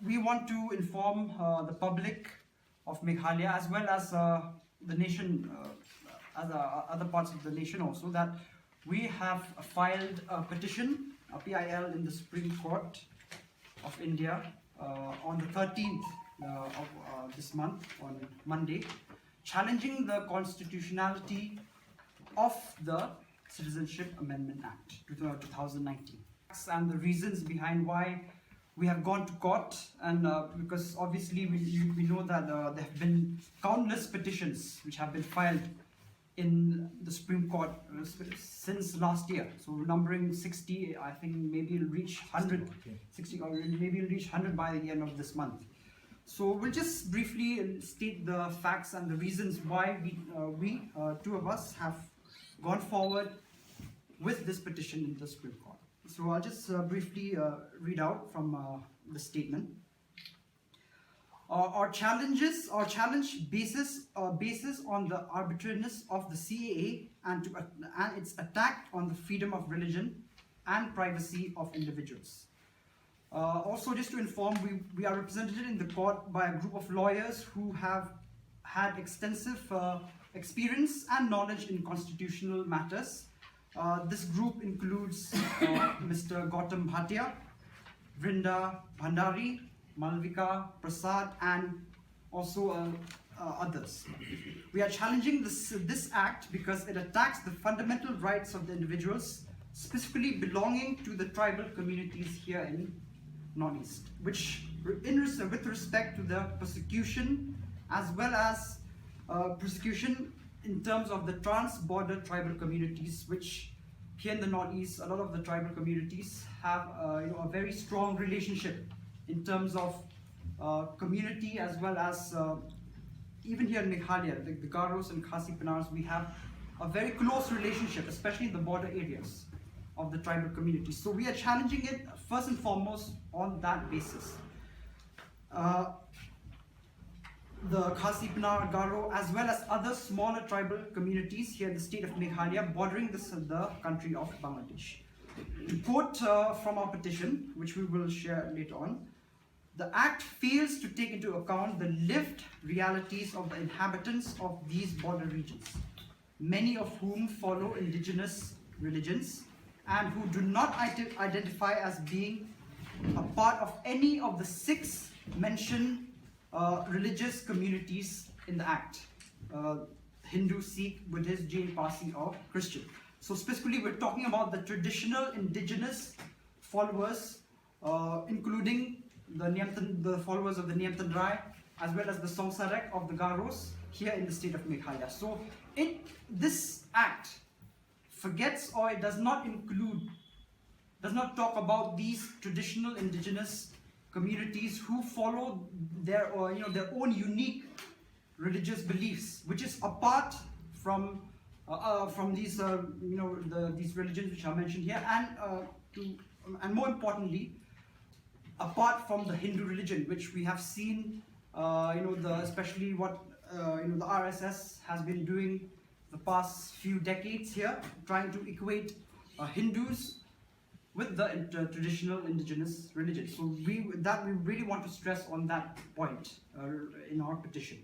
we want to inform the public of Meghalaya as well as the nation, other parts of the nation also, that we have filed a petition, a PIL, in the Supreme Court of India on the 13th of this month, on Monday, challenging the constitutionality of the Citizenship Amendment Act 2019 and the reasons behind why we have gone to court. And because obviously we know that there have been countless petitions which have been filed in the Supreme Court since last year, so numbering 60. I think maybe it'll reach 100, 60, or maybe it'll reach 100 by the end of this month. So we'll just briefly state the facts and the reasons why we two of us have gone forward with this petition in the Supreme Court. So I'll just briefly read out from the statement. Our challenge basis on the arbitrariness of the CAA and its attack on the freedom of religion and privacy of individuals. Also, just to inform, we are represented in the court by a group of lawyers who have had extensive experience and knowledge in constitutional matters. This group includes Mr. Gautam Bhatia, Vrinda Bhandari, Malvika Prasad, and also others. We are challenging this act because it attacks the fundamental rights of the individuals, specifically belonging to the tribal communities here in Northeast, which with respect to the persecution as well as persecution in terms of the trans-border tribal communities, which here in the Northeast, a lot of the tribal communities have a very strong relationship in terms of community, as well as even here in Meghalaya, the Garos and Khasi Penars, we have a very close relationship, especially in the border areas of the tribal communities. So we are challenging it first and foremost on that basis. The Khasi Penar, Garo, as well as other smaller tribal communities here in the state of Meghalaya, bordering the country of Bangladesh. To quote from our petition, which we will share later on, the Act fails to take into account the lived realities of the inhabitants of these border regions, many of whom follow indigenous religions and who do not identify as being a part of any of the 6 mentioned religious communities in the Act: Hindu, Sikh, Buddhist, Jain, Parsi, or Christian. So specifically, we're talking about the traditional indigenous followers, including the followers of the Niamtandrai, as well as the Songsarak of the Garos here in the state of Meghalaya. So this Act forgets, or it does not talk about these traditional indigenous communities who follow their own unique religious beliefs, which is apart from these these religions which are mentioned here, and more importantly, apart from the Hindu religion, which we have seen, especially what the RSS has been doing the past few decades here, trying to equate Hindus with the traditional indigenous religion. So we really want to stress on that point in our petition.